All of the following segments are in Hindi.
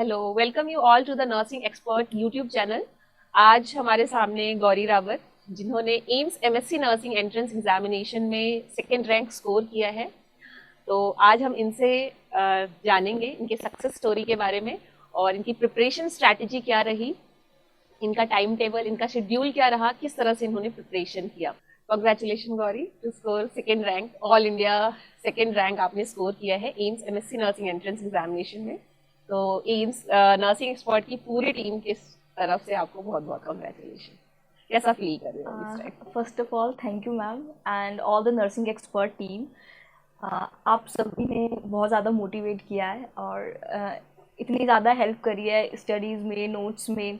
Hello, welcome you all to the nursing expert YouTube channel. आज हमारे सामने गौरी रावत, जिन्होंने AIIMS MSc nursing entrance examination में सेकेंड रैंक स्कोर किया है। तो आज हम इनसे जानेंगे इनके सक्सेस स्टोरी के बारे में और इनकी प्रिपरेशन स्ट्रैटेजी क्या रही, इनका टाइम टेबल, इनका शेड्यूल क्या रहा, किस तरह से इन्होंने प्रिपरेशन किया। Congratulation Gauri to score second rank, all India second rank आपने स्कोर किया है AIIMS MSc nursing entrance examination में। तो एम्स नर्सिंग एक्सपर्ट की पूरी टीम की तरफ से आपको बहुत बहुत कॉन्ग्रेचुलेशन। कैसा फील कर रहे हो इस time? First of all thank you ma'am and all the nursing expert team. आप सभी ने बहुत ज़्यादा मोटिवेट किया है और इतनी ज़्यादा हेल्प करी है स्टडीज़ में, नोट्स में।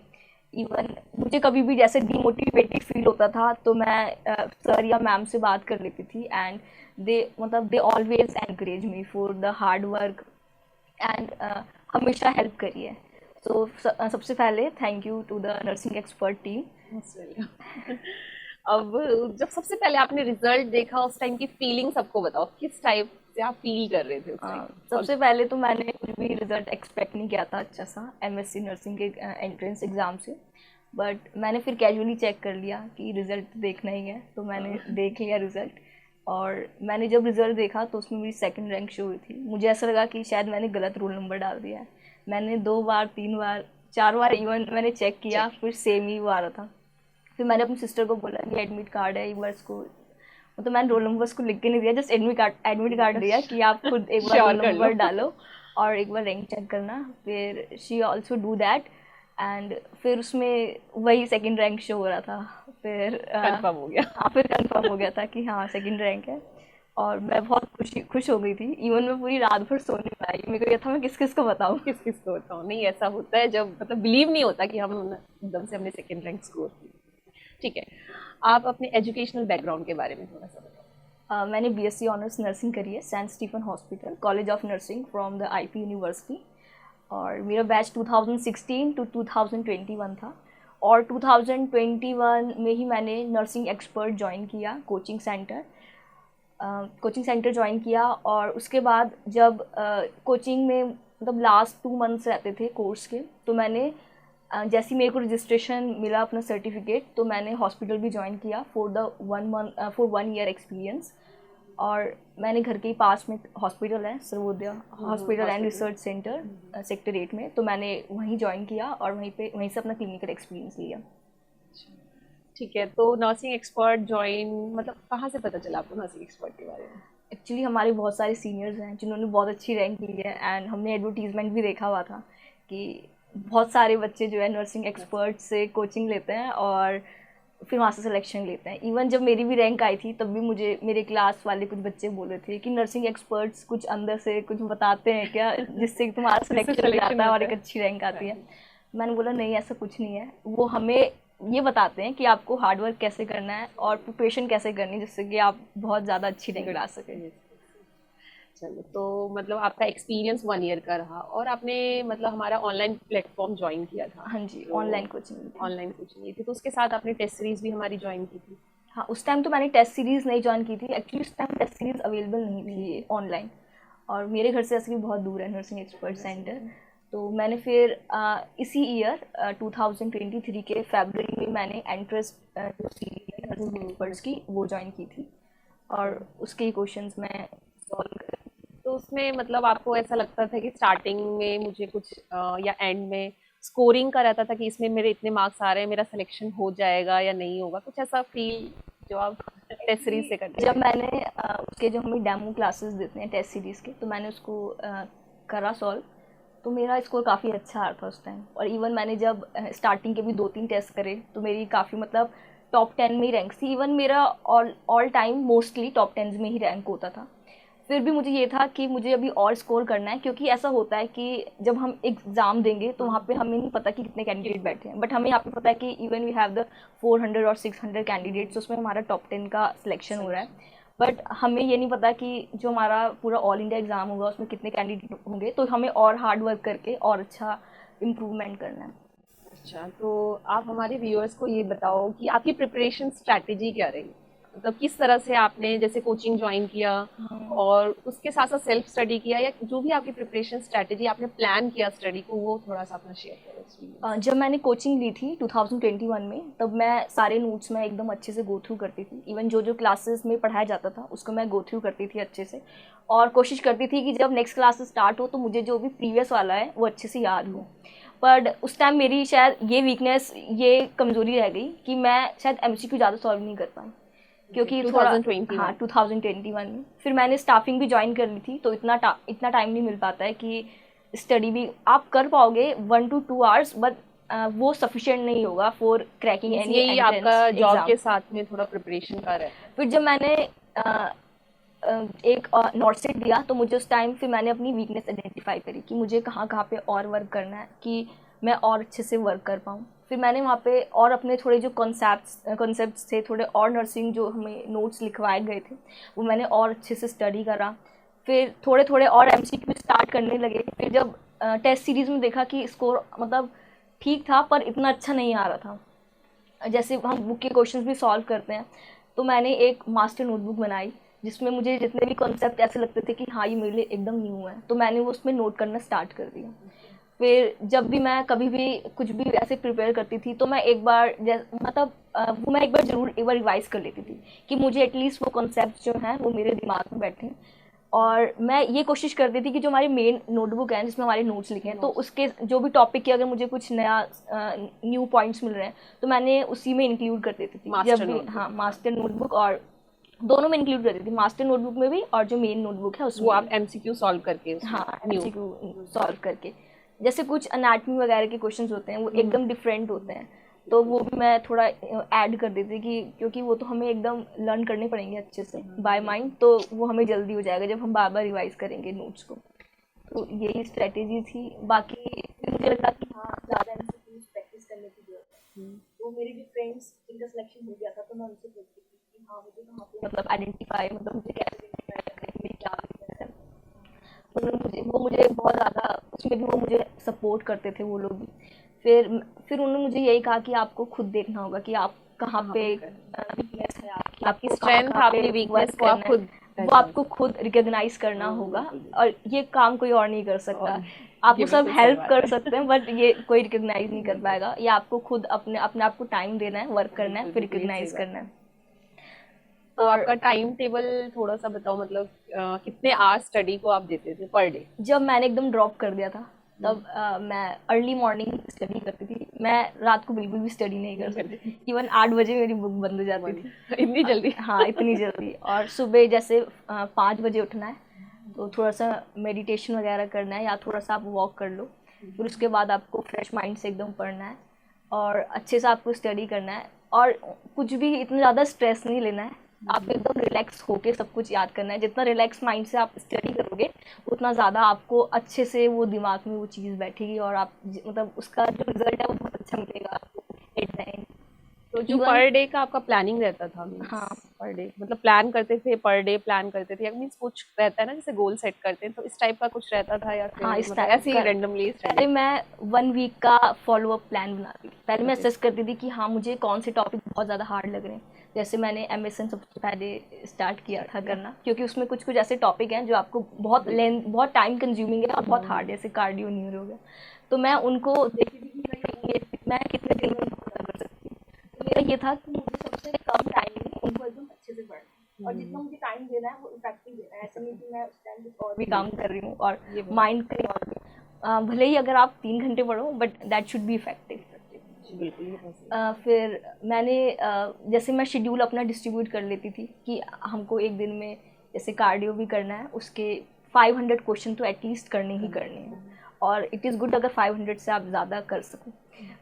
इवन मुझे कभी भी जैसे डीमोटिवेटेड फील होता था तो मैं सर या मैम से बात कर लेती थी and they always encourage me for the hard work and हमेशा हेल्प करी है। तो सबसे पहले thank you to the nursing expert team. अब जब सबसे पहले आपने रिजल्ट देखा उस टाइम की फीलिंग सबको बताओ, किस टाइप से आप फील कर रहे थे उस टाइम? सबसे पहले तो मैंने कुछ भी रिजल्ट एक्सपेक्ट नहीं किया था अच्छा सा एमएससी नर्सिंग के एंट्रेंस एग्ज़ाम से। बट मैंने फिर कैजुअली चेक कर लिया कि रिज़ल्ट देखना ही है, तो मैंने देख लिया रिज़ल्ट। और मैंने जब रिज़ल्ट देखा तो उसमें मेरी सेकंड रैंक शो हुई थी। मुझे ऐसा लगा कि शायद मैंने गलत रोल नंबर डाल दिया है। मैंने 2 बार 3 बार 4 बार इवन मैंने चेक किया, फिर सेम ही वो आ रहा था। फिर मैंने अपनी सिस्टर को बोला कि एडमिट कार्ड है, एक बार इसको, मतलब मैंने रोल नंबर उसको लिख के नहीं दिया, जस्ट एडमिट कार्ड दिया कि आप खुद एक बार श्योर रोल कर लो। नंबर डालो और एक बार रैंक चेक करना। फिर she also do that and फिर उसमें वही सेकंड रैंक शो हो रहा था। फिर कंफर्म हो गया। हाँ, फिर कंफर्म हो गया था कि हाँ सेकंड रैंक है। और मैं बहुत खुश हो गई थी। इवन मैं पूरी रात भर सो नहीं पाई, मेरे को ये था मैं किस किस को बताऊँ। किस किस को बताऊँ, नहीं ऐसा होता है जब मतलब बिलीव नहीं होता कि हम एकदम से हमने सेकेंड रैंक स्कोर की। ठीक है, आप अपने एजुकेशनल बैकग्राउंड के बारे में थोड़ा सा बताओ। मैंने बीएससी ऑनर्स नर्सिंग करी है saint Stephen hospital college of nursing from the IP university. और मेरा बैच 2016 टू 2021 था। और 2021 में ही मैंने नर्सिंग एक्सपर्ट ज्वाइन किया कोचिंग सेंटर ज्वाइन किया। और उसके बाद जब कोचिंग में मतलब लास्ट 2 मंथ्स रहते थे कोर्स के, तो मैंने जैसे ही मेरे को रजिस्ट्रेशन मिला अपना सर्टिफिकेट, तो मैंने हॉस्पिटल भी ज्वाइन किया फॉर 1 ईयर एक्सपीरियंस। और मैंने घर के ही पास में हॉस्पिटल है, Sarvodaya hospital and hospital. Research centre sector 8 में, तो मैंने वहीं ज्वाइन किया और वहीं से अपना क्लिनिकल एक्सपीरियंस लिया। ठीक है, तो नर्सिंग एक्सपर्ट ज्वाइन मतलब कहाँ से पता चला आपको नर्सिंग एक्सपर्ट के बारे में? एक्चुअली हमारे बहुत सारे सीनियर्स हैं जिन्होंने बहुत अच्छी रैंक ली है एंड हमने एडवर्टीजमेंट भी देखा हुआ था कि बहुत सारे बच्चे जो है नर्सिंग एक्सपर्ट से कोचिंग लेते हैं और फिर वहाँ से सिलेक्शन लेते हैं। इवन जब मेरी भी रैंक आई थी तब भी मुझे मेरे क्लास वाले कुछ बच्चे बोले थे कि नर्सिंग एक्सपर्ट्स कुछ अंदर से कुछ बताते हैं क्या जिससे तुम्हारा जिससे सिलेक्शन हो सिलेक्शन जाता है और होता एक है। अच्छी रैंक आती है। हाँ। मैंने बोला नहीं, ऐसा कुछ नहीं है। वो हमें ये बताते हैं कि आपको हार्ड वर्क कैसे करना है और प्रिपरेशन कैसे करनी है जिससे कि आप बहुत ज़्यादा अच्छी रैंक ला सकें। चलो, तो मतलब आपका एक्सपीरियंस 1 ईयर का रहा और आपने मतलब हमारा ऑनलाइन प्लेटफॉर्म ज्वाइन किया था। हाँ जी, तो ऑनलाइन कोचिंग ली थी। ऑनलाइन कोचिंग ली थी, तो उसके साथ आपने टेस्ट सीरीज भी हमारी ज्वाइन की थी। हाँ, उस टाइम तो मैंने टेस्ट सीरीज़ नहीं जॉइन की थी। एक्चुअली उस टाइम टेस्ट सीरीज़ अवेलेबल नहीं थी ऑनलाइन। और मेरे घर से ऐसे भी बहुत दूर है नर्सिंग एक्सपर्ट सेंटर। तो मैंने फिर इसी ईयर 2023 के फरवरी में मैंने एंट्रेंस जो सीरीज है नर्सिंग एक्सपर्ट्स की वो ज्वाइन की थी। और उसके ही क्वेश्चंस मैं सॉल्व कर। तो उसमें मतलब आपको ऐसा लगता था कि स्टार्टिंग में मुझे कुछ या एंड में स्कोरिंग का रहता था कि इसमें मेरे इतने मार्क्स आ रहे हैं, मेरा सिलेक्शन हो जाएगा या नहीं होगा, कुछ ऐसा फील जो आप टेस्ट सीरीज से करते जब थे? मैंने उसके जो हमें डेमो क्लासेस देते हैं टेस्ट सीरीज़ के, तो मैंने उसको करा सॉल्व। तो मेरा स्कोर काफ़ी अच्छा आ रहा था उस टाइम। और इवन मैंने जब स्टार्टिंग के भी 2-3 टेस्ट करे तो मेरी काफ़ी मतलब टॉप 10 में ही रैंक थी। इवन मेरा all all time mostly top 10 में ही रैंक होता था। फिर भी मुझे ये था कि मुझे अभी और स्कोर करना है, क्योंकि ऐसा होता है कि जब हम एग्ज़ाम देंगे तो वहाँ पे हमें नहीं पता कि कितने कैंडिडेट बैठे हैं, बट हमें यहाँ पे पता है कि इवन वी हैव द 400 और 600 कैंडिडेट्स, उसमें हमारा टॉप 10 का सिलेक्शन हो रहा है। बट हमें ये नहीं पता कि जो हमारा पूरा ऑल इंडिया एग्ज़ाम होगा उसमें कितने कैंडिडेट होंगे, तो हमें और हार्ड वर्क करके और अच्छा इम्प्रूवमेंट करना है। अच्छा, तो आप हमारे व्यूअर्स को ये बताओ कि आपकी प्रिपरेशन स्ट्रैटेजी क्या रही? मतलब किस तरह से आपने जैसे कोचिंग ज्वाइन किया और उसके साथ साथ सेल्फ स्टडी किया, या जो भी आपकी प्रिपरेशन स्ट्रेटेजी आपने प्लान किया स्टडी को, वो थोड़ा सा अपना शेयर करो एक्सपीरियंस। जब मैंने कोचिंग ली थी 2021 में, तब मैं सारे नोट्स में एकदम अच्छे से गो थ्रू करती थी। इवन जो जो क्लासेस में पढ़ाया जाता था उसको मैं गो थ्रू करती थी अच्छे से, और कोशिश करती थी कि जब नेक्स्ट क्लास स्टार्ट हो तो मुझे जो भी प्रीवियस वाला है वो अच्छे से याद हो। पर उस टाइम मेरी शायद ये वीकनेस, ये कमज़ोरी रह गई कि मैं शायद एमसीक्यू ज़्यादा सॉल्व नहीं कर पाई, क्योंकि थोड़ा 2021 हाँ 2021 में फिर मैंने स्टाफिंग भी ज्वाइन कर ली थी, तो इतना टाइम नहीं मिल पाता है कि स्टडी भी आप कर पाओगे 1 to 2 hours, बट वो सफिशिएंट नहीं होगा फॉर क्रैकिंग एनी यही एंट्रेंस आपका जॉब एग्जाम। के साथ में थोड़ा प्रिपरेशन का रहता है। फिर जब मैंने एक नॉर्थ सेट दिया, तो मुझे उस टाइम फिर मैंने अपनी वीकनेस आइडेंटिफाई करी कि मुझे कहाँ कहाँ पे और वर्क करना है कि मैं और अच्छे से वर्क कर पाऊँ। फिर मैंने वहाँ पे और अपने थोड़े जो कॉन्सेप्ट्स थे, थोड़े और नर्सिंग जो हमें नोट्स लिखवाए गए थे, वो मैंने और अच्छे से स्टडी करा। फिर थोड़े थोड़े और एमसीक्यू स्टार्ट करने लगे। फिर जब टेस्ट सीरीज़ में देखा कि स्कोर मतलब ठीक था पर इतना अच्छा नहीं आ रहा था, जैसे हम बुक के क्वेश्चंस भी सॉल्व करते हैं, तो मैंने एक मास्टर नोटबुक बनाई जिसमें मुझे जितने भी कॉन्सेप्ट ऐसे लगते थे कि हाँ ये मेरे लिए एकदम न्यू है, तो मैंने वो उसमें नोट करना स्टार्ट कर दिया। फिर जब भी मैं कभी भी कुछ भी ऐसे प्रिपेयर करती थी, तो मैं एक बार मतलब वो मैं एक बार ज़रूर एक बार रिवाइज़ कर लेती थी कि मुझे एटलीस्ट वो कॉन्सेप्ट जो हैं वो मेरे दिमाग में बैठें। और मैं ये कोशिश करती थी कि जो हमारी मेन नोटबुक है जिसमें हमारे नोट्स लिखे हैं, तो उसके जो भी टॉपिक के अगर मुझे कुछ नया न्यू पॉइंट्स मिल रहे हैं तो मैंने उसी में इंक्लूड कर देती थी जब भी। हाँ, मास्टर नोटबुक और दोनों में इंक्लूड कर देती थी, मास्टर नोटबुक में भी और जो मेन नोटबुक है उसमें। वो आप एमसीक्यू सॉल्व करके हाँ, एमसीक्यू सॉल्व करके, जैसे कुछ अनाटमी वगैरह के क्वेश्चंस होते हैं वो एकदम डिफरेंट होते हैं, तो वो भी मैं थोड़ा ऐड कर देती कि क्योंकि वो तो हमें एकदम लर्न करने पड़ेंगे अच्छे से बाय माइंड, तो वो हमें जल्दी हो जाएगा जब हम बार बार रिवाइज करेंगे नोट्स को। तो यही स्ट्रेटेजी थी। बाकी फिर मुझे लगा कि हाँ ज़्यादा एमसीक्यूज प्रैक्टिस करने की जरूरत है, तो मेरे जो फ्रेंड्स जिनका सिलेक्शन हो गया था, तो मैं उनसे पूछती थी कि हाँ मुझे कहाँ पे मतलब आइडेंटिफाई, मतलब मुझे कैसे आइडेंटिफाई करना है कि मेरी क्या वीकनेस है। वो मुझे बहुत ज़्यादा उसमें भी वो मुझे सपोर्ट करते थे वो लोग भी। फिर उन्होंने मुझे यही कहा कि आपको खुद देखना होगा कि आप कहाँ पे वीकनेस है आपकी, आपकी आपको स्ट्रेंथ, कहाँ आपकी पे वीकनेस वर्क को आप करना खुद है, वो आपको खुद रिकॉग्नाइज करना होगा, और ये काम कोई और नहीं कर सकता। आपको सब हेल्प कर सकते हैं बट ये कोई रिकॉग्नाइज नहीं कर पाएगा, ये आपको खुद अपने अपने आप को टाइम देना है, वर्क करना है, फिर रिकॉग्नाइज करना है। तो आपका टाइम टेबल थोड़ा सा बताओ, मतलब कितने आवर्स स्टडी को आप देते थे पर डे? जब मैंने एकदम ड्रॉप कर दिया था तब मैं अर्ली मॉर्निंग स्टडी करती थी, मैं रात को बिल्कुल भी स्टडी नहीं कर सकती। इवन 8 बजे मेरी बुक बंद हो जाती थी। इतनी जल्दी? हाँ, इतनी जल्दी। और सुबह जैसे 5 बजे उठना है, तो थोड़ा सा मेडिटेशन वगैरह करना है या थोड़ा सा आप वॉक कर लो, फिर उसके बाद आपको फ्रेश माइंड से एकदम पढ़ना है और अच्छे से आपको स्टडी करना है, और कुछ भी इतना ज़्यादा स्ट्रेस नहीं लेना है, आप एकदम रिलैक्स होके सब कुछ याद करना है। जितना रिलैक्स माइंड से आप स्टडी करोगे उतना ज़्यादा आपको अच्छे से वो दिमाग में वो चीज़ बैठेगी, और आप मतलब उसका जो रिजल्ट है वो बहुत अच्छा मिलेगा आपको एट द एंड। तो जो पर डे का आपका प्लानिंग रहता था, हाँ, पर डे मतलब प्लान करते थे, पर डे प्लान करते थे, मीन्स कुछ रहता है ना जैसे गोल सेट करते हैं, तो इस टाइप का कुछ रहता था या फिर हाँ, इस मतलब टाइप ऐसे ही का रैंडमली? पहले मैं 1 वीक का फॉलो अप प्लान बनाती थी। पहले मैं असेस करती थी कि हाँ मुझे कौन से टॉपिक बहुत ज़्यादा हार्ड लग रहे हैं। जैसे मैंने एमएसएन सबसे पहले स्टार्ट किया था करना, क्योंकि उसमें कुछ कुछ ऐसे टॉपिक हैं जो आपको बहुत टाइम कंज्यूमिंग है और बहुत हार्ड है, जैसे कार्डियो न्यूरो हो गया। तो मैं उनको देखती थी कि मैं कितने दिन में खत्म कर सकती हूँ। तो मेरा ये था कि मुझे सबसे कम टाइम में उनको एकदम अच्छे से पढ़ना है, और जितना मुझे टाइम देना है वो इफेक्टिव देना है। ऐसा नहीं कि मैं उस टाइम कुछ और भी काम कर रही हूँ और माइंड कहीं और भी। भले ही अगर आप 3 घंटे पढ़ो, but that should be effective. फिर मैंने जैसे मैं शेड्यूल अपना डिस्ट्रीब्यूट कर लेती थी कि हमको एक दिन में जैसे कार्डियो भी करना है, उसके 500 क्वेश्चन तो एटलीस्ट करने ही करने हैं, और इट इज़ गुड अगर 500 से आप ज़्यादा कर सको।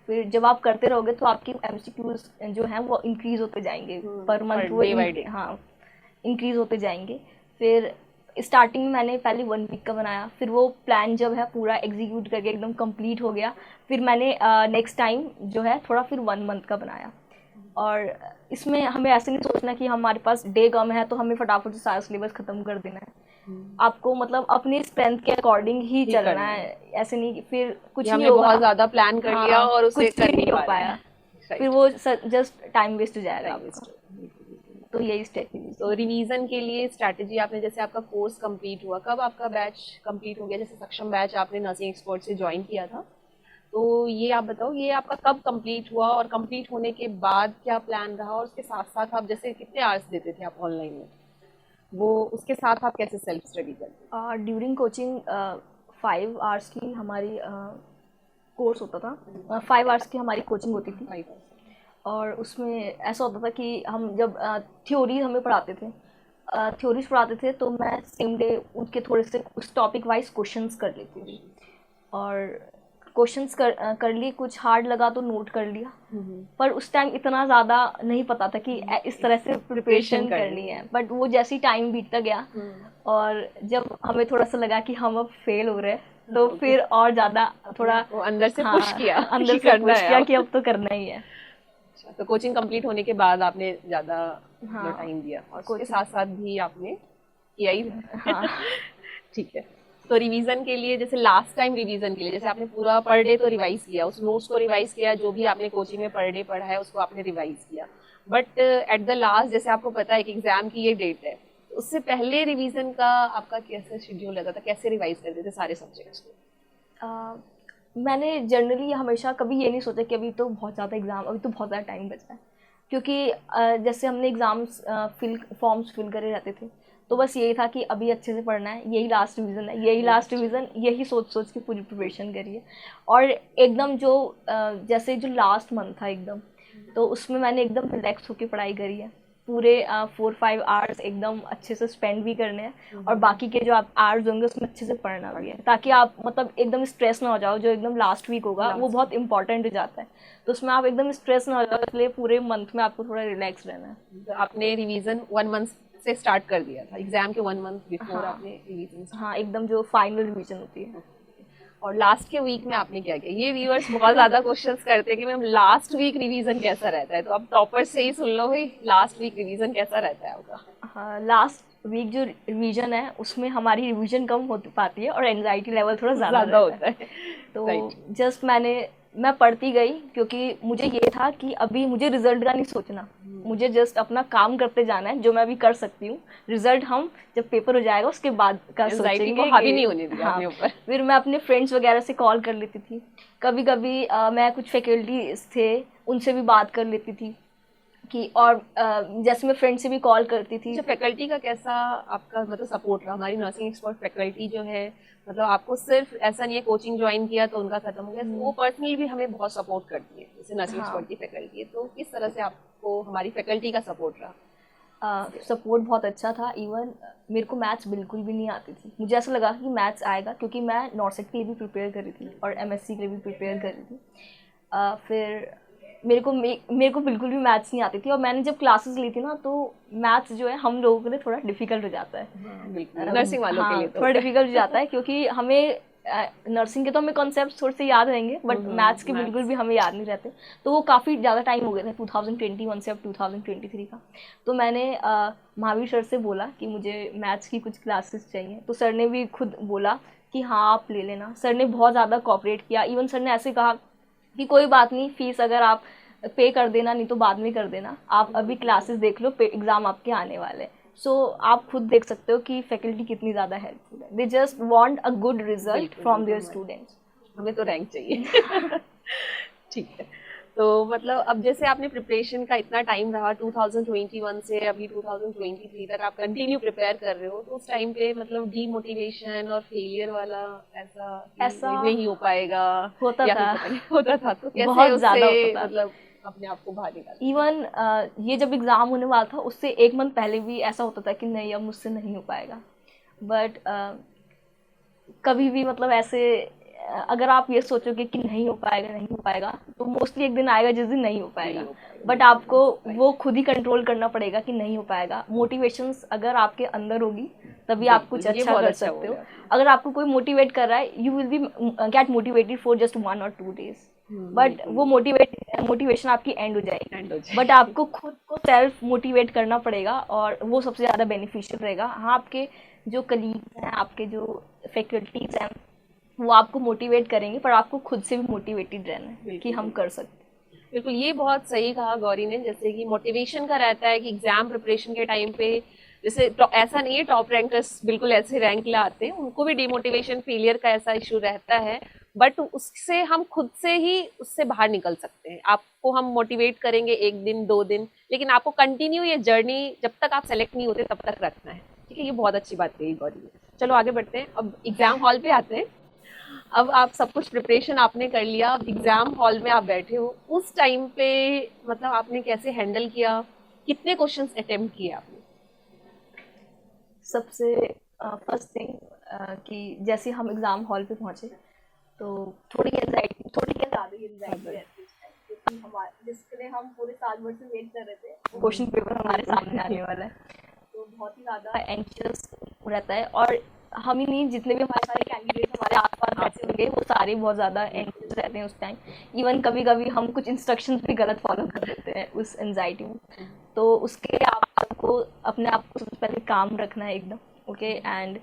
फिर जब आप करते रहोगे तो आपकी एमसीक्यूज जो हैं वो इंक्रीज होते जाएंगे पर मंथ, वो हाँ इंक्रीज होते जाएंगे। फिर स्टार्टिंग में मैंने पहले 1 वीक का बनाया, फिर वो प्लान जब है पूरा एग्जीक्यूट करके एकदम कंप्लीट हो गया, फिर मैंने नेक्स्ट टाइम जो है थोड़ा फिर 1 मंथ का बनाया। और इसमें हमें ऐसे नहीं सोचना कि हमारे पास डे कम है तो हमें फटाफट से सारा सिलेबस ख़त्म कर देना है। आपको मतलब अपनी स्ट्रेंथ के अकॉर्डिंग ही चलना है, ऐसे नहीं कि फिर कुछ नहीं होगा, बहुत ज़्यादा प्लान कर लिया और उसे कुछ नहीं हो पाया, फिर वो जस्ट टाइम वेस्ट हो जाएगा आपका। तो यही स्ट्रेटजी। तो रिवीजन के लिए स्ट्रैटेजी आपने, जैसे आपका कोर्स कंप्लीट हुआ, कब आपका बैच कंप्लीट हो गया? जैसे सक्षम बैच आपने नर्सिंग एक्सपर्ट से ज्वाइन किया था, तो ये आप बताओ ये आपका कब कंप्लीट हुआ, और कंप्लीट होने के बाद क्या प्लान रहा, और उसके साथ साथ आप जैसे कितने आवर्स देते थे आप ऑनलाइन में, वो उसके साथ आप कैसे सेल्फ स्टडी करते ड्यूरिंग कोचिंग 5 आवर्स की हमारी कोर्स होता था, 5 आवर्स की हमारी कोचिंग होती थी। थे? और उसमें ऐसा होता था कि हम जब थ्योरी हमें पढ़ाते थे, थ्योरीज पढ़ाते थे, तो मैं सेम डे उनके थोड़े से उस टॉपिक वाइज क्वेश्चंस कर लेती थी। और क्वेश्चंस कर लिए, कुछ हार्ड लगा तो नोट कर लिया। पर उस टाइम इतना ज़्यादा नहीं पता था कि इस तरह से प्रिपरेशन करनी है। बट वो जैसे ही टाइम बीतता गया और जब हमें थोड़ा सा लगा कि हम अब फेल हो रहे हैं, तो फिर और ज़्यादा थोड़ा वो अंदर से हाँ, पुश किया अंदर से पुश किया कि अब तो करना ही है। अच्छा, तो कोचिंग कंप्लीट होने के बाद आपने ज्यादा हाँ, टाइम दिया, और उसके साथ साथ भी आपने किया ही। हाँ। ठीक है। तो रिवीजन के लिए, जैसे लास्ट टाइम रिवीजन के लिए, जैसे आपने पूरा पर डे तो रिवाइज किया, उस नोट्स को रिवाइज किया, जो भी आपने कोचिंग में पर डे पढ़ा है उसको आपने रिवाइज किया, बट एट द लास्ट जैसे आपको पता है कि एग्जाम की ये डेट है, तो उससे पहले रिवीजन का आपका कैसे शेड्यूल रहता था, कैसे रिवाइज करते थे सारे सब्जेक्ट्स को? मैंने जनरली हमेशा कभी ये नहीं सोचा कि अभी तो बहुत ज़्यादा एग्ज़ाम, अभी तो बहुत ज़्यादा टाइम बचा है, क्योंकि जैसे हमने एग्ज़ाम्स फॉर्म्स फिल करे रहते थे, तो बस यही था कि अभी अच्छे से पढ़ना है, यही लास्ट रिवीजन है, यही लास्ट रिवीजन, यही सोच सोच के पूरी प्रिपरेशन करिए। और एकदम जो जैसे जो लास्ट मंथ था एकदम, तो उसमें मैंने एकदम रिलैक्स होकर पढ़ाई करी है। पूरे 4-5 आवर्स एकदम अच्छे से स्पेंड भी करने हैं, और बाकी के जो आप आवर्स होंगे उसमें अच्छे से पढ़ना भी है, ताकि आप मतलब एकदम स्ट्रेस ना हो जाओ। जो एकदम लास्ट वीक होगा वो बहुत इंपॉर्टेंट हो जाता है, तो उसमें आप एकदम स्ट्रेस ना हो जाओ, इसलिए पूरे मंथ में आपको थोड़ा रिलैक्स रहना है। तो आपने रिवीजन 1 मंथ से स्टार्ट कर दिया था, एग्जाम के 1 मंथ बिफोर हाँ, आपने रिवीजन? हाँ, एकदम जो फाइनल रिवीजन होती है। और लास्ट के वीक में आपने क्या किया? ये व्यूअर्स बहुत ज्यादा क्वेश्चंस करते हैं कि मैम लास्ट वीक रिवीजन कैसा रहता है, तो अब टॉपर से ही सुन लो भाई, लास्ट वीक रिवीजन कैसा रहता है आपका? हाँ, लास्ट वीक जो रिवीजन है उसमें हमारी रिवीजन कम हो पाती है और एंजाइटी लेवल थोड़ा ज़्यादा होता है। तो जस्ट मैं पढ़ती गई, क्योंकि मुझे ये था कि अभी मुझे रिजल्ट का नहीं सोचना, मुझे जस्ट अपना काम करते जाना है जो मैं अभी कर सकती हूँ। रिजल्ट हम जब पेपर हो जाएगा उसके बाद का सोचेंगे को हावी नहीं होने दिया अपने ऊपर। फिर मैं अपने फ्रेंड्स वगैरह से कॉल कर लेती थी, कभी कभी मैं कुछ फैकल्टीज थे उनसे भी बात कर लेती थी कि, और जैसे मैं फ्रेंड से भी कॉल करती थी। अच्छा, फैकल्टी का कैसा आपका मतलब सपोर्ट रहा? हमारी नर्सिंग एक्सपर्ट फैकल्टी जो है, मतलब आपको सिर्फ ऐसा नहीं है कोचिंग ज्वाइन किया तो उनका खत्म हो गया, वो पर्सनली भी हमें बहुत सपोर्ट करती है, जैसे नर्सिंग एक्सपर्ट की फैकल्टी है, तो किस तरह से आपको हमारी फैकल्टी का सपोर्ट रहा? सपोर्ट बहुत अच्छा था। इवन मेरे को मैथ्स बिल्कुल भी नहीं आती थी, मुझे ऐसा लगा कि मैथ्स आएगा, क्योंकि मैं नॉर्सेट के लिए भी प्रिपेयर कर रही थी और एमएससी के लिए भी प्रिपेयर कर रही थी। फिर मेरे को बिल्कुल भी मैथ्स नहीं आती थी, और मैंने जब क्लासेस ली थी ना, तो मैथ्स जो है हम लोगों के लिए थोड़ा डिफिकल्ट हो जाता है। बिल्कुल, नर्सिंग वालों के लिए तो थोड़ा डिफिकल्ट हो जाता है, क्योंकि हमें नर्सिंग के तो हमें कॉन्सेप्ट थोड़े से याद रहेंगे, बट मैथ्स के बिल्कुल भी हमें याद नहीं रहते। तो वो काफ़ी ज़्यादा टाइम हो गया था 2021 से अब 2023 का। तो मैंने महावीर सर से बोला कि मुझे मैथ्स की कुछ क्लासेस चाहिए, तो सर ने भी खुद बोला कि हाँ आप ले लेना। सर ने बहुत ज़्यादा कोऑपरेट किया। इवन सर ने ऐसे कहा कि कोई बात नहीं, फीस अगर आप पे कर देना, नहीं तो बाद में कर देना, आप अभी क्लासेस देख लो, एग्ज़ाम आपके आने वाले। सो आप खुद देख सकते हो कि फैकल्टी कितनी ज़्यादा हेल्पफुल है। They just want a good result from their students. हमें तो रैंक चाहिए। ठीक है। तो मतलब अब जैसे आपने प्रिपरेशन का इतना टाइम रहा, 2021 से अभी 2023 तक आप कंटिन्यू प्रिपेयर कर रहे हो, तो उस टाइम पे मतलब डीमोटिवेशन और फेलियर वाला ऐसा नहीं हो पाएगा होता या था। होता था, तो कैसे बहुत ज़्यादा होता था। मतलब अपने आप को बाहर निकाला? इवन ये जब एग्ज़ाम होने वाला था उससे 1 मंथ पहले भी ऐसा होता था कि नहीं अब मुझसे नहीं हो पाएगा। बट कभी भी मतलब ऐसे अगर आप ये सोचोगे कि नहीं हो पाएगा, नहीं हो पाएगा, तो मोस्टली एक दिन आएगा जिस दिन नहीं हो पाएगा। बट आपको वो खुद ही कंट्रोल करना पड़ेगा कि नहीं हो पाएगा। मोटिवेशंस अगर आपके अंदर होगी तभी आप कुछ अच्छा कर सकते हो। अगर आपको कोई मोटिवेट कर रहा है, you will be get motivated for just 1 or 2 days, but वो मोटिवेशन आपकी एंड हो जाएगी। बट आपको खुद को सेल्फ मोटिवेट करना पड़ेगा, और वो सबसे ज़्यादा बेनिफिशियल रहेगा। हाँ, आपके जो कलीग्स हैं, आपके जो फैकल्टीज हैं, वो आपको मोटिवेट करेंगे, पर आपको खुद से भी मोटिवेटेड रहना है कि हम कर सकते हैं। बिल्कुल, ये बहुत सही कहा गौरी ने, जैसे कि मोटिवेशन का रहता है कि एग्जाम प्रिपरेशन के टाइम पे जैसे ऐसा नहीं है टॉप रैंकर्स बिल्कुल ऐसे रैंक ला आते हैं, उनको भी डिमोटिवेशन फेलियर का ऐसा इशू रहता है, बट उससे हम खुद से ही उससे बाहर निकल सकते हैं। आपको हम मोटिवेट करेंगे 1 दिन 2 दिन, लेकिन आपको कंटिन्यू ये जर्नी जब तक आप सेलेक्ट नहीं होते तब तक रखना है। ठीक है, ये बहुत अच्छी बात कही गौरी ने। चलो आगे बढ़ते हैं, अब एग्जाम हॉल पे आते हैं। अब आप सब कुछ प्रिपरेशन आपने कर लिया, अब एग्जाम हॉल में आप बैठे हो, उस टाइम पे मतलब आपने कैसे हैंडल किया, कितने क्वेश्चंस अटेम्प्ट किए आपने? सबसे फर्स्ट थिंग कि जैसे हम एग्ज़ाम हॉल पे पहुँचे तो थोड़ी एंजाइटी, थोड़ी क्या ज़्यादा ही एंजाइटी रहती है उस टाइम, क्योंकि हमारे जिसके लिए हम पूरे साल भर से वेट कर रहे थे, वो क्वेश्चन पेपर हमारे सामने आने वाला है, तो बहुत ही ज़्यादा एंशियस रहता है। और हम ही नहीं, जितने भी हमारे सारे कैंडिडेट हमारे आसपास बैठे होंगे वो सारे बहुत ज़्यादा एंशियस रहते हैं उस टाइम। इवन कभी कभी हम कुछ इंस्ट्रक्शंस भी गलत फॉलो कर देते हैं उस एंजाइटी में। तो उसके लिए आप आपको अपने आप को सबसे पहले काम रखना है एकदम, ओके। एंड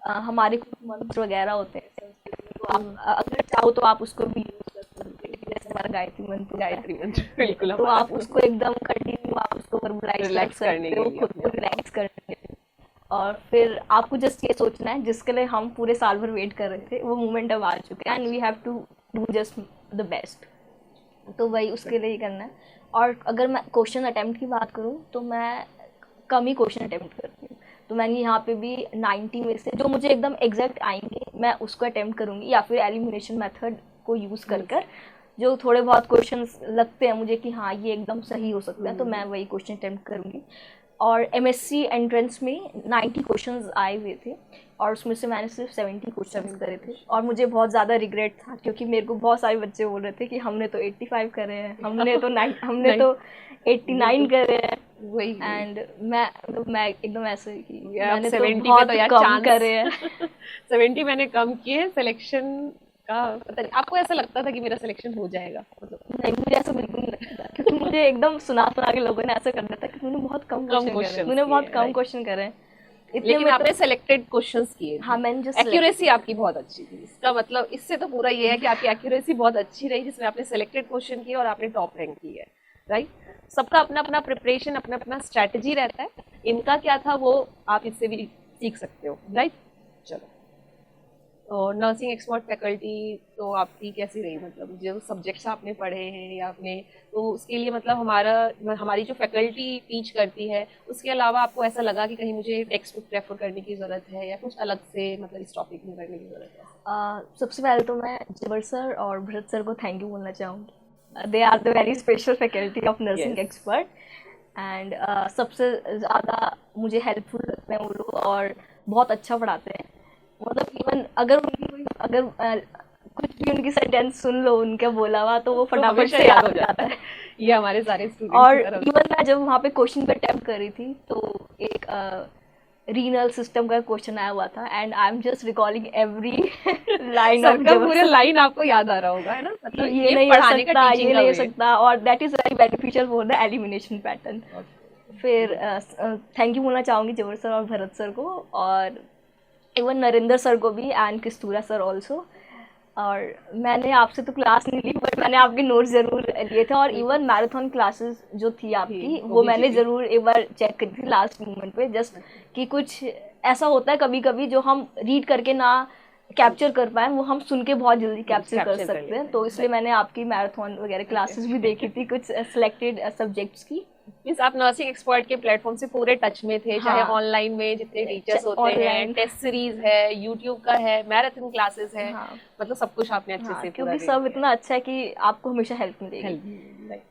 हमारे कुछ मंत्र वगैरह होते हैं संस्कृत में, तो आप अगर चाहो तो आप उसको भी यूज कर सकते हैं, जैसे हमारा गायत्री मंत्र होता है, गायत्री मंत्र बिल्कुल तो हमारा आप उसको एकदम कंटिन्यू आप उसको वर्बलाइज कर रिलैक्स करने सकते के हो, लिए खुद अपने को आप रिलैक्स करने के लिए। और फिर आपको जस्ट ये सोचना है, जिसके लिए हम पूरे साल भर वेट कर रहे थे वो मोमेंट अब आ चुके हैं, and we have to do just the best. तो वही उसके लिए ही करना है। और अगर मैं क्वेश्चन अटेम्प्ट की बात करूँ तो मैं कम ही क्वेश्चन अटेम्प्ट करती हूँ। तो मैंने यहाँ पे भी 90 में से जो मुझे एकदम एग्जैक्ट आएंगे मैं उसको अटेम्प्ट करूँगी, या फिर एलिमिनेशन मेथड को यूज़ कर कर जो थोड़े बहुत क्वेश्चंस लगते हैं मुझे कि हाँ ये एकदम सही हो सकता है, तो मैं वही क्वेश्चन अटेम्प्ट करूँगी। और एमएससी एंट्रेंस में 90 क्वेश्चंस आए हुए थे और उसमें से मैंने सिर्फ 70 क्वेश्चंस करे थे, और मुझे बहुत ज़्यादा रिग्रेट था क्योंकि मेरे को बहुत सारे बच्चे बोल रहे थे कि हमने तो 85 करे हैं, हमने तो 89 करे हैं। वही एंड मैं एकदम ऐसे ही कि आप मैंने तो 70 पे बहुत तो यार कम चांस करे हैं। 70 मैंने कम किए सिलेक्शन का, पता नहीं आपको ऐसा लगता था कि मेरा सिलेक्शन हो जाएगा मतलब? नहीं, मुझे ऐसा बिल्कुल नहीं लगता था, क्योंकि मुझे एकदम सुना सुना के लोगों ने ऐसा कर दिया था कि तूने बहुत कम कम क्वेश्चन करे, क्वेश्चंस तूने किए बहुत हैं, कम राइट। क्वेश्चन करे हैं। इतने लेकिन में आपने तो सिलेक्टेड क्वेश्चंस किए हाँ, थे, मैंने जो एक्यूरेसी आपकी बहुत अच्छी थी, इसका मतलब इससे तो पूरा ये है कि आपकी एक्यूरेसी बहुत अच्छी रही, जिसमें आपने सिलेक्टेड क्वेश्चन किए और आपने टॉप रैंक की है, राइट। सबका अपना अपना प्रिपरेशन, अपना अपना स्ट्रैटेजी रहता है, इनका क्या था वो आप इससे भी सीख सकते हो, राइट। चलो, और नर्सिंग एक्सपर्ट फैकल्टी तो आपकी कैसी रही, मतलब जो सब्जेक्ट्स आपने पढ़े हैं या आपने, तो उसके लिए मतलब हमारी जो फैकल्टी टीच करती है उसके अलावा आपको ऐसा लगा कि कहीं मुझे टेक्स्ट बुक प्रेफर करने की ज़रूरत है या कुछ अलग से मतलब इस टॉपिक में करने की ज़रूरत है? सबसे पहले तो मैं जबर सर और भरत सर को थैंक यू बोलना चाहूँगी। They are the very special faculty of nursing yes, expert. And सबसे ज़्यादा मुझे हेल्पफुल लगते हैं वो लोग, और बहुत अच्छा पढ़ाते हैं। मतलब इवन अगर उनकी कुछ भी उनकी सेंटेंस सुन लो उनका बोला हुआ तो वो तो फटाफट हमेशा से याद याद हो हो जाता जाता है, है। ये हमारे सारे स्टूडेंट्स और की तरफ। इवन मैं जब वहाँ पे क्वेश्चन पे अटेम्प्ट कर रही थी तो एक रीनल सिस्टम का क्वेश्चन आया हुआ था, and I am just recording every line of सबका जबर पूरे सर। लाइन आपको याद आ रहा होगा, है ना, कि मतलब ये ये नहीं हो पढ़ाने का सकता, टीचिंग ये का नहीं हो वे। सकता, और that is very beneficial for the elimination pattern. फिर थैंक यू बोलना चाहूँगी जबर सर और भरत सर को, और इवन नरेंद्र सर को भी, एंड किस्तूरा सर ऑल्सो। और मैंने आपसे तो क्लास नहीं ली बट मैंने आपके नोट्स ज़रूर लिए थे, और इवन मैराथन क्लासेस जो थी आपकी वो मैंने ज़रूर एक बार चेक करी थी लास्ट मोमेंट पे, जस्ट कि कुछ ऐसा होता है कभी कभी जो हम रीड करके ना कैप्चर कर पाए वो हम सुन के बहुत जल्दी कैप्चर कर सकते हैं। तो इसलिए मैंने आपकी मैराथन वगैरह क्लासेस भी देखी थी कुछ सिलेक्टेड सब्जेक्ट्स की। मीन्स आप नर्सिंग एक्सपर्ट के प्लेटफॉर्म से पूरे टच में थे, चाहे हाँ, ऑनलाइन में जितने टीचर्स होते हैं, ऑनलाइन। टेस्ट सीरीज है, यूट्यूब का है, मैराथन क्लासेस है, हाँ मतलब सब कुछ आपने अच्छे हाँ, से पूरा क्योंकि दे सब दिया इतना अच्छा है कि आपको हमेशा हेल्प मिलेगी। Help, right.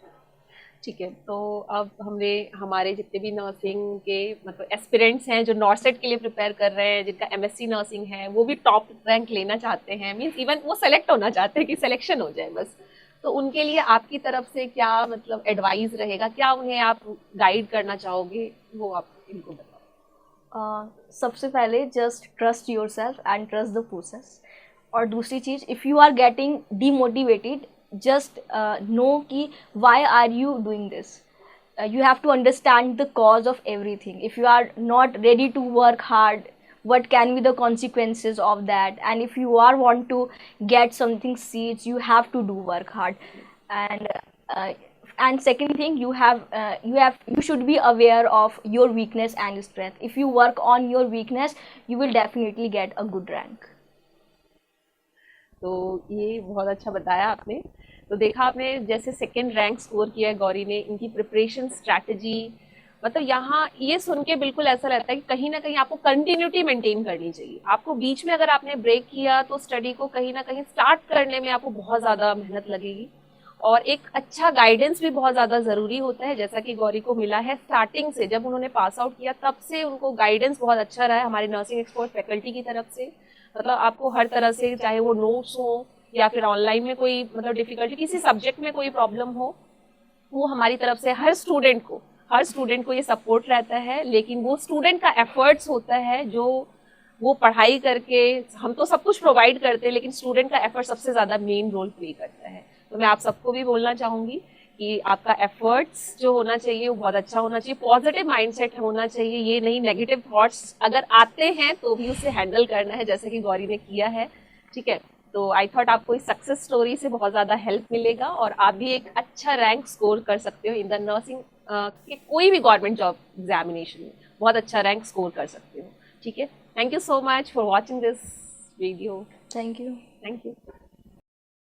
ठीक है, तो अब हमने हमारे जितने भी नर्सिंग के मतलब एस्पिरेंट्स हैं जो नॉर्सेट के लिए प्रिपेयर कर रहे हैं, जिनका एमएससी नर्सिंग है, वो भी टॉप रैंक लेना चाहते हैं, मीन्स इवन वो सेलेक्ट होना चाहते हैं कि सिलेक्शन हो जाए बस, तो उनके लिए आपकी तरफ से क्या मतलब एडवाइस रहेगा, क्या उन्हें आप गाइड करना चाहोगे, वो आप इनको बताओ। सबसे पहले just trust yourself and trust the process. और दूसरी चीज़, if you are getting demotivated just know कि why are you doing this. You have to understand the cause of everything. If you are not ready to work hard, what can be the consequences of that? And if you are want to get something seeds, you have to do work hard. And And second thing, you should be aware of your weakness and strength. If you work on your weakness, you will definitely get a good rank. तो ये बहुत अच्छा बताया आपने। तो देखा आपने जैसे सेकंड रैंक स्कोर किया है गौरी ने, इनकी प्रिपरेशन स्ट्रैटेजी, मतलब यहाँ ये सुन के बिल्कुल ऐसा लगता है कि कहीं ना कहीं आपको कंटिन्यूटी मेंटेन करनी चाहिए। आपको बीच में अगर आपने ब्रेक किया तो स्टडी को कहीं ना कहीं स्टार्ट करने में आपको बहुत ज़्यादा मेहनत लगेगी, और एक अच्छा गाइडेंस भी बहुत ज़्यादा ज़रूरी होता है, जैसा कि गौरी को मिला है स्टार्टिंग से। जब उन्होंने पास आउट किया तब से उनको गाइडेंस बहुत अच्छा रहा है हमारे नर्सिंग एक्सपर्ट फैकल्टी की तरफ से। मतलब आपको हर तरह से, चाहे वो नोट्स हो या फिर ऑनलाइन में कोई मतलब डिफिकल्टी, किसी सब्जेक्ट में कोई प्रॉब्लम हो, वो हमारी तरफ से हर स्टूडेंट को ये सपोर्ट रहता है। लेकिन वो स्टूडेंट का एफर्ट्स होता है, जो वो पढ़ाई करके, हम तो सब कुछ प्रोवाइड करते हैं लेकिन स्टूडेंट का एफर्ट सबसे ज़्यादा मेन रोल प्ले करता है। तो मैं आप सबको भी बोलना चाहूँगी कि आपका एफर्ट्स जो होना चाहिए वो बहुत अच्छा होना चाहिए, पॉजिटिव माइंडसेट होना चाहिए। ये नहीं नेगेटिव थॉट्स अगर आते हैं तो भी उसे हैंडल करना है, जैसे कि गौरी ने किया है। ठीक है, तो आई थॉट आपको इस सक्सेस स्टोरी से बहुत ज़्यादा हेल्प मिलेगा और आप भी एक अच्छा रैंक स्कोर कर सकते हो इन द नर्सिंग के कोई भी गवर्नमेंट जॉब एग्जामिनेशन में बहुत अच्छा रैंक स्कोर कर सकते हो। ठीक है, thank you so much for watching this video. Thank you. Thank you.